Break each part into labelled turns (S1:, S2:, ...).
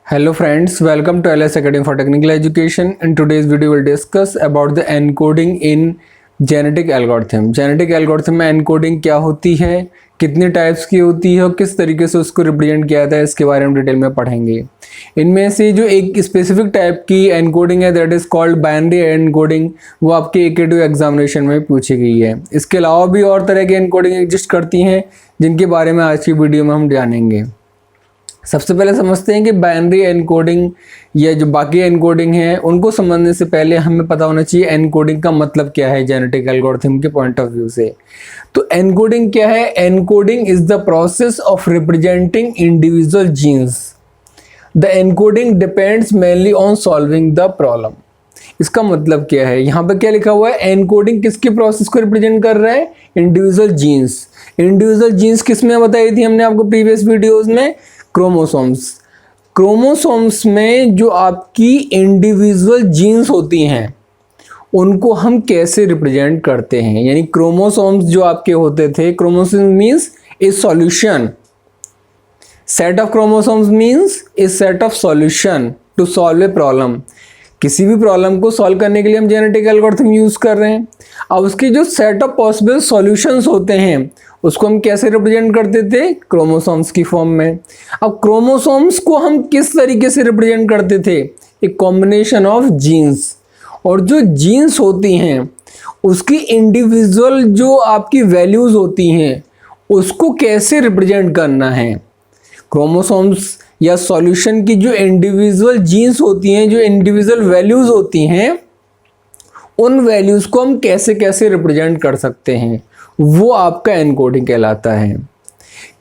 S1: Hello friends, welcome to LS Academy for Technical Education. In today's video we'll discuss about the encoding in genetic algorithm. Genetic algorithm में encoding क्या होती है, कितने types की होती है और किस तरीके से उसको रिप्रेजेंट किया जाता है, इसके बारे में डिटेल में पढ़ेंगे। इनमें से जो एक स्पेसिफिक टाइप की एनकोडिंग है that is called binary encoding, वो आपके AK2 एग्जामिनेशन में पूछी गई है। इसके अलावा भी और तरह की एनकोडिंग एग्जिस्ट करती हैं जिनके बारे में आज की वीडियो में हम जानेंगे। सबसे पहले समझते हैं कि बाइनरी एनकोडिंग या जो बाकी एनकोडिंग है उनको समझने से पहले हमें पता होना चाहिए एनकोडिंग का मतलब क्या है जेनेटिक एल्गोरिथम के पॉइंट ऑफ व्यू से। तो एनकोडिंग क्या है? Encoding is the process of representing individual genes. The encoding depends mainly on solving the problem. इसका मतलब क्या है? यहाँ पे क्या लिखा हुआ है? एनकोडिंग किसके प्रोसेस को रिप्रेजेंट कर रहा है? Individual jeans. इंडिविजुअल जीन्स किसमें बताई थी हमने आपको प्रीवियस वीडियोस में? क्रोमोसोम्स। क्रोमोसोम्स में जो आपकी इंडिविजुअल जीन्स होती हैं उनको हम कैसे रिप्रेजेंट करते हैं, यानी क्रोमोसोम्स जो आपके होते थे, chromosomes means a solution, set of chromosomes means a set of solution to solve a problem. किसी भी प्रॉब्लम को सॉल्व करने के लिए हम जेनेटिक एल्गोरिथम यूज कर रहे हैं। अब उसके जो सेट ऑफ पॉसिबल सॉल्यूशंस होते हैं उसको हम कैसे रिप्रेजेंट करते थे? क्रोमोसोम्स की फॉर्म में। अब क्रोमोसोम्स को हम किस तरीके से रिप्रेजेंट करते थे? एक कॉम्बिनेशन ऑफ जीन्स। और जो जीन्स होती हैं उसकी इंडिविजुअल जो आपकी वैल्यूज होती हैं उसको कैसे रिप्रेजेंट करना है? क्रोमोसोम्स या सॉल्यूशन की जो इंडिविजुअल जीन्स होती हैं, जो इंडिविजुअल वैल्यूज होती हैं, उन वैल्यूज को हम कैसे कैसे रिप्रेजेंट कर सकते हैं, वो आपका एनकोडिंग कहलाता है।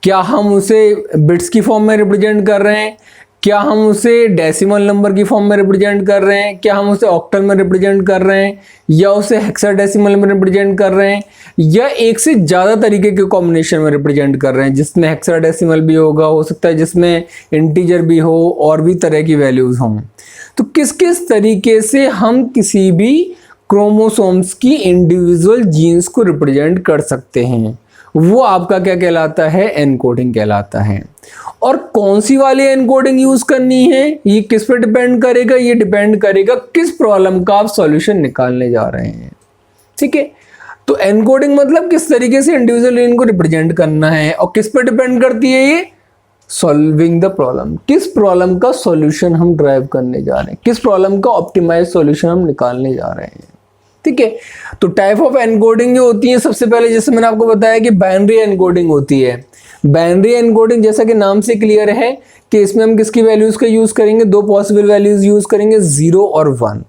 S1: क्या हम उसे बिट्स की फॉर्म में रिप्रेजेंट कर रहे हैं? क्या हम उसे डेसिमल नंबर की फॉर्म में रिप्रेजेंट कर रहे हैं? क्या हम उसे ऑक्टल में रिप्रेजेंट कर रहे हैं? या उसे हेक्साडेसिमल में रिप्रेजेंट कर रहे हैं? या एक से ज़्यादा तरीके के कॉम्बिनेशन में रिप्रेजेंट कर रहे हैं जिसमें हेक्साडेसिमल भी होगा, हो सकता है जिसमें इंटीजर भी हो और भी तरह की वैल्यूज़ हों। तो किस किस तरीके से हम किसी भी क्रोमोसोम्स की इंडिविजुअल जीन्स को रिप्रेजेंट कर सकते हैं, वो आपका क्या कहलाता है? एनकोडिंग कहलाता है। और कौन सी वाली एनकोडिंग यूज करनी है ये किस पे डिपेंड करेगा? ये डिपेंड करेगा किस प्रॉब्लम का आप सॉल्यूशन निकालने जा रहे हैं। ठीक है, तो एनकोडिंग मतलब किस तरीके से इंडिविजुअल जीन को रिप्रेजेंट करना है। और किस पे डिपेंड करती है ये? Solving the problem. किस प्रॉब्लम का सॉल्यूशन हम ड्राइव करने जा रहे हैं, किस प्रॉब्लम का ऑप्टिमाइज सॉल्यूशन हम निकालने जा रहे हैं। ठीक है, तो टाइप ऑफ एनकोडिंग जो होती है, सबसे पहले जैसे मैंने आपको बताया कि बाइनरी एनकोडिंग होती है। बाइनरी एनकोडिंग जैसा कि नाम से क्लियर है कि इसमें हम किसकी वैल्यूज का यूज करेंगे? दो पॉसिबल वैल्यूज यूज करेंगे, 0 और 1,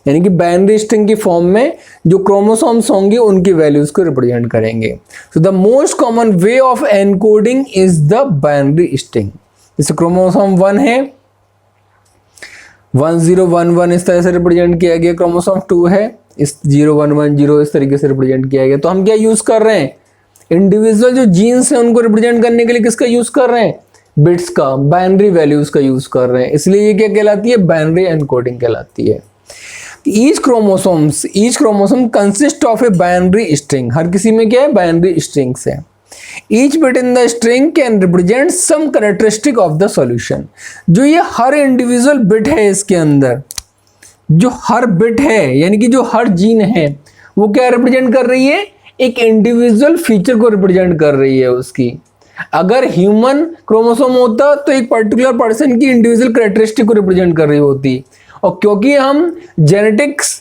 S1: यानी कि बाइनरी स्ट्रिंग की फॉर्म में जो क्रोमोसोम्स होंगे उनकी वैल्यूज को रिप्रेजेंट करेंगे। So the most common way of encoding is the binary string. जैसे क्रोमोसोम 1 है, 1011 इस तरह से रिप्रेजेंट किया गया। क्रोमोसोम 2 है, इस 0110 इस तरीके से रिप्रेजेंट किया गया। तो हम क्या यूज कर रहे हैं? इंडिविजुअल जो जीन्स है उनको रिप्रेजेंट करने के लिए किसका यूज कर रहे हैं? बिट्स का, बाइनरी वैल्यूज का यूज कर रहे हैं। इसलिए ये क्या कहलाती है? बाइनरी एनकोडिंग कहलाती है। Each chromosome consist of a binary string. हर किसी में क्या है? बाइनरी स्ट्रिंग्स है। Each bit in the string can represent some characteristic of the solution. जो ये हर इंडिविजुअल बिट है, इसके अंदर जो हर बिट है यानी कि जो हर जीन है वो क्या रिप्रेजेंट कर रही है? एक इंडिविजुअल फीचर को रिप्रेजेंट कर रही है उसकी। अगर ह्यूमन क्रोमोसोम होता तो एक पर्टिकुलर पर्सन की इंडिविजुअल कैरेक्टरिस्टिक को रिप्रेजेंट कर रही होती। और क्योंकि हम जेनेटिक्स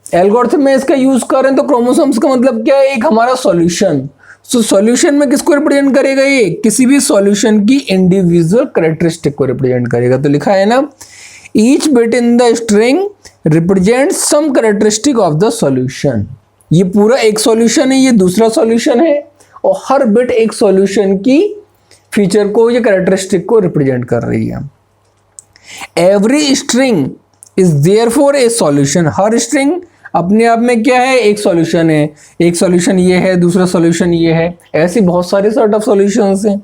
S1: एल्गोरिथम में इसका यूज कर रहे हैं तो क्रोमोसोम्स का मतलब क्या है? एक हमारा सॉल्यूशन। सो सॉल्यूशन में किसको रिप्रेजेंट करेगा? ये किसी भी सॉल्यूशन की इंडिविजुअल कैरेक्टरिस्टिक को रिप्रेजेंट करेगा। तो लिखा है ना, each bit in the string represent some characteristic of the solution. ये पूरा एक सॉल्यूशन है, ये दूसरा सॉल्यूशन है, और हर बिट एक सॉल्यूशन की फीचर को या कैरेक्टरिस्टिक को रिप्रेजेंट कर रही है। Every string is therefore A solution. Her string अपने आप में क्या है? एक सॉल्यूशन है। एक सॉल्यूशन ये है, दूसरा सॉल्यूशन ये है, ऐसे बहुत सारे सेट ऑफ सॉल्यूशंस हैं।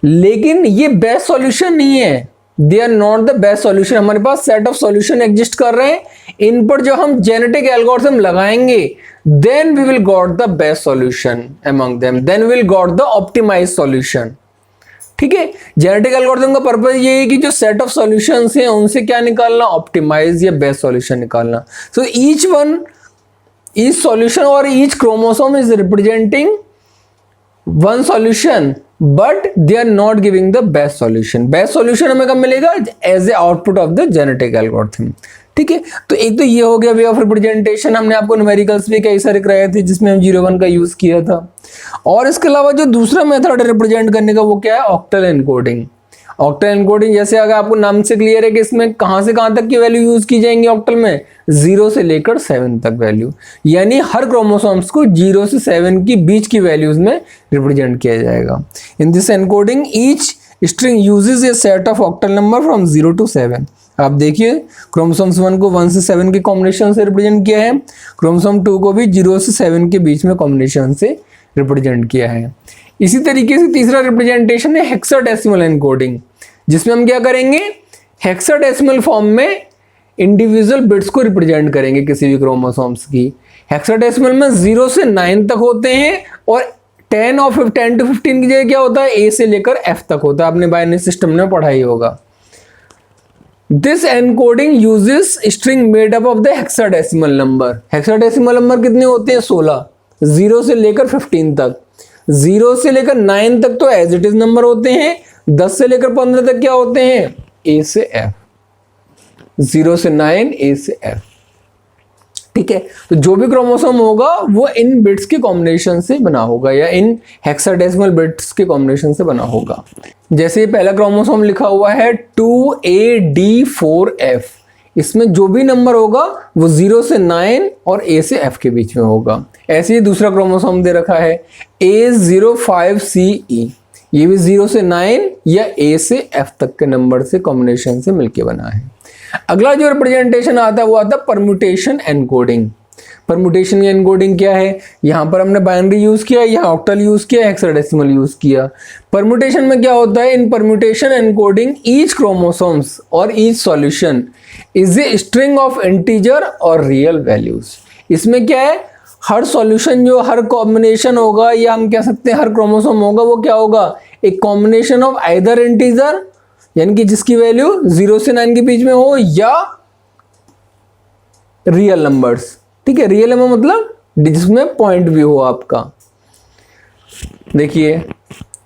S1: लेकिन ये बेस्ट सॉल्यूशन नहीं है। They are not the best solution. हमारे पास सेट ऑफ सॉल्यूशन एग्जिस्ट कर रहे हैं, इन पर जो हम जेनेटिक एल्गोरिथम लगाएंगे then we will got the best solution among them, then we will got the optimized solution. ठीक है, जेनेटिक एल्गोरिथम का पर्पस ये है कि जो सेट ऑफ सॉल्यूशंस हैं उनसे क्या निकालना, ऑप्टिमाइज या बेस्ट सॉल्यूशन निकालना. सो ईच सॉल्यूशन और each chromosome is representing one solution but they are not giving the best solution. Best solution हमें कब मिलेगा, as a output of the genetic algorithm. ठीक है, तो एक तो ये हो गया वे ऑफ रिप्रेजेंटेशन. हमने आपको न्यूमेरिकल्स भी कई सारे कराए थे जिसमें हम 0-1 का यूज किया था. और इसके अलावा जो दूसरा मेथड है रिप्रेजेंट करने का वो क्या है, ऑक्टल एनकोडिंग. ऑक्टल एनकोडिंग जैसे अगर आपको नाम से क्लियर है कि इसमें कहां से कहां तक की वैल्यू यूज की जाएंगी ऑक्टल में, 0 से लेकर 7 तक वैल्यू, यानी हर क्रोमोसोम्स को 0 से 7 की बीच की वैल्यूज में रिप्रेजेंट किया जाएगा. In this encoding each string uses A set of octal number from 0 to 7. आप देखिए क्रोमोसोम्स 1 को 1 से 7 के कॉम्बिनेशन से रिप्रेजेंट किया है, क्रोमोसोम 2 को भी 0 से 7 के बीच में कॉम्बिनेशन से रिप्रेजेंट किया है. इसी तरीके से तीसरा रिप्रेजेंटेशन है हेक्साडेसिमल एनकोडिंग, जिसमें हम क्या करेंगे, हेक्साडेसिमल फॉर्म में इंडिविजुअल बिट्स को रिप्रेजेंट करेंगे किसी भी क्रोमोसोम्स की. हेक्साडेसिमल में 0 से 9 तक होते हैं और 10 to 15 की जगह क्या होता है, ए से लेकर एफ तक होता है. आपने बाइनरी सिस्टम में पढ़ा ही होगा. This encoding uses string made up of the hexadecimal number. Hexadecimal number कितने होते हैं, 16, 0 से लेकर 15 तक. 0 से लेकर 9 तक तो एज इट इज नंबर होते हैं, 10 से लेकर 15 तक क्या होते हैं, ए से एफ. 0 से 9 ए से एफ. ठीक है, तो जो भी क्रोमोसोम होगा वो इन बिट्स के कॉम्बिनेशन से बना होगा या इन हेक्साडेसिमल बिट्स के कॉम्बिनेशन से बना होगा. जैसे पहला क्रोमोसोम लिखा हुआ है 2AD4F, इसमें जो भी नंबर होगा वो 0 से 9 और ए से एफ के बीच में होगा. ऐसे ही दूसरा क्रोमोसोम दे रखा है A05CE, ये भी 0 से 9 या ए से एफ तक के नंबर से कॉम्बिनेशन से मिलके बना है. अगला जो रिप्रेजेंटेशन आता है वो आता है परम्यूटेशन एनकोडिंग. परम्यूटेशन एनकोडिंग क्या है, यहां पर हमने बाइनरी यूज किया, यहां ऑक्टल यूज किया, हेक्साडेसिमल यूज किया. परम्यूटेशन में क्या होता है, इन परम्यूटेशन एनकोडिंग ईच क्रोमोसोम्स और each solution is a string of integer और रियल वैल्यूज. इसमें क्या है, हर सॉल्यूशन जो हर कॉम्बिनेशन होगा या हम कह सकते हैं हर क्रोमोसोम होगा वो क्या होगा, एक कॉम्बिनेशन ऑफ आइदर इंटीजर यानी कि जिसकी वैल्यू 0 से 9 के बीच में हो या रियल नंबर्स. ठीक है, रियल नंबर मतलब जिसमें पॉइंट भी हो आपका. देखिए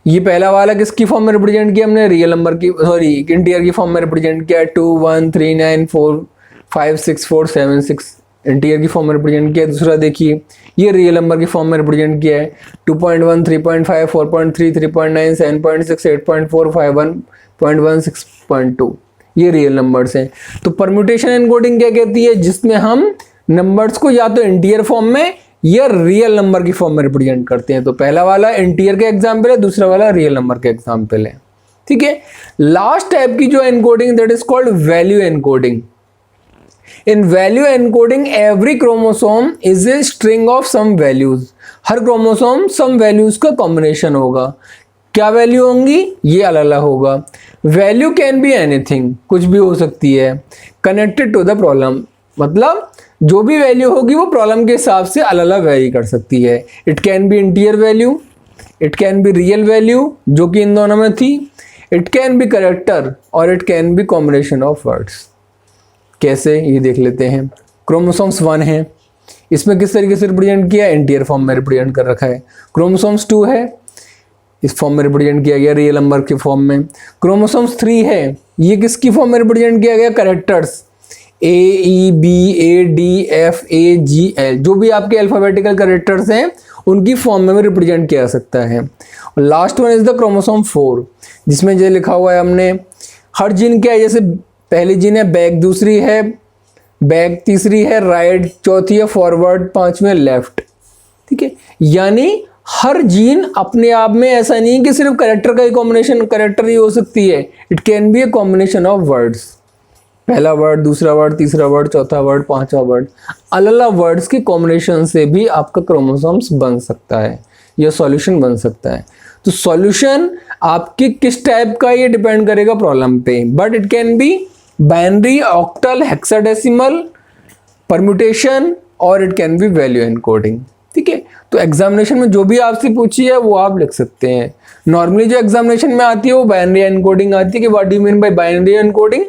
S1: ये पहला वाला किसकी फॉर्म में रिप्रेजेंट किया हमने, रियल नंबर की, सॉरी इंटीजर की फॉर्म में रिप्रेजेंट किया. 2 1 3 9 4 5 6 4 7 6 इंटीजर की फॉर्म में रिप्रेजेंट किया. दूसरा देखिए ये रियल नंबर की फॉर्म में रिप्रेजेंट किया है. 2.1 3.5 4.3 3.9 7.6 8.4 5.1 6.2 ये रियल नंबर्स हैं. तो परम्यूटेशन एनकोडिंग क्या कहती है, जिसमें हम नंबर्स को या तो इंटीजर फॉर्म में या रियल नंबर की फॉर्म में रिप्रेजेंट करते हैं. तो पहला वाला इंटीजर का एग्जांपल है, दूसरा वाला रियल नंबर का एग्जांपल है. ठीक है, लास्ट टाइप की जो encoding that is called value encoding. In value encoding every chromosome is a string of some values. हर क्रोमोसोम सम वैल्यूज का कॉम्बिनेशन होगा. क्या वैल्यू होंगी, ये अलग अलग होगा. वैल्यू कैन बी एनीथिंग, कुछ भी हो सकती है. कनेक्टेड टू द प्रॉब्लम, मतलब जो भी वैल्यू होगी वो प्रॉब्लम के हिसाब से अलग अलग वेरी कर सकती है. It can B integer value, it can be real value जो कि इन दोनों में थी, इट कैन बी कैरेक्टर और it can B combination of words. कैसे ये देख लेते हैं. क्रोमोसोम्स 1 है, इसमें किस तरीके से रिप्रेजेंट किया, इंटीजर फॉर्म में रिप्रेजेंट कर रखा है. क्रोमोसोम्स 2 है, इस फॉर्म में रिप्रेजेंट किया गया रियल नंबर के फॉर्म में. क्रोमोसोम्स 3 है, ये किसकी फॉर्म में रिप्रेजेंट किया गया, कैरेक्टर्स AEBADFAGL, जो भी आपके अल्फाबेटिकल कैरेक्टर्स हैं उनकी फॉर्म में रिप्रेजेंट किया जा सकता है. और last one is the chromosome 4, जिसमें जो लिखा हुआ है हमने हर जीन क्या है, जैसे पहली जीन है बैक, दूसरी है बैक, तीसरी है राइट, चौथी है फॉरवर्ड, पांचवी है लेफ्ट. ठीक है, यानी हर जीन अपने आप में ऐसा नहीं कि सिर्फ कैरेक्टर का ही कॉम्बिनेशन, कैरेक्टर ही हो सकती है. It can B a combination of words, पहला वर्ड, दूसरा वर्ड, तीसरा वर्ड, चौथा वर्ड, पांचवा वर्ड, अलग अलग वर्ड्स के कॉम्बिनेशन से भी आपका क्रोमोसोम्स बन सकता है या सॉल्यूशन बन सकता है. तो सॉल्यूशन आपके किस टाइप का ये डिपेंड करेगा प्रॉब्लम पे, but it can be binary, octal, hexadecimal, permutation और it can be value encoding. ठीक है, तो एग्जामिनेशन में जो भी आपसे पूछी है वो आप लिख सकते हैं। नॉर्मली जो एग्जामिनेशन में आती है वो बाइनरी एनकोडिंग आती है कि what do you mean by binary encoding,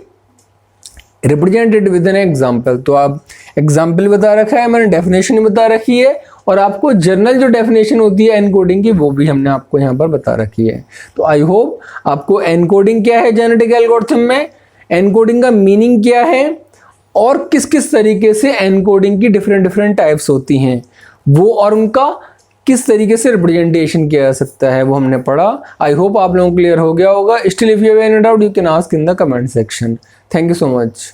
S1: represented with an example. तो आप एग्जाम्पल बता रखा है, मैंने डेफिनेशन बता रखी है, और आपको जनरल जो डेफिनेशन होती है एनकोडिंग की वो भी हमने आपको यहाँ पर बता रखी है। तो आई होप आपको एनकोडिंग क्या है जेनेटिक एल्गोरिथम में, एनकोडिंग का मीनिंग क्या है, और किस किस तरीके से एनकोडिंग की डिफरेंट टाइप्स होती हैं वो, और उनका किस तरीके से रिप्रेजेंटेशन किया जा सकता है वो हमने पढ़ा। आई होप आप लोगों को क्लियर हो गया होगा। Still if you have any doubt you can ask in the comment section. Thank you so much.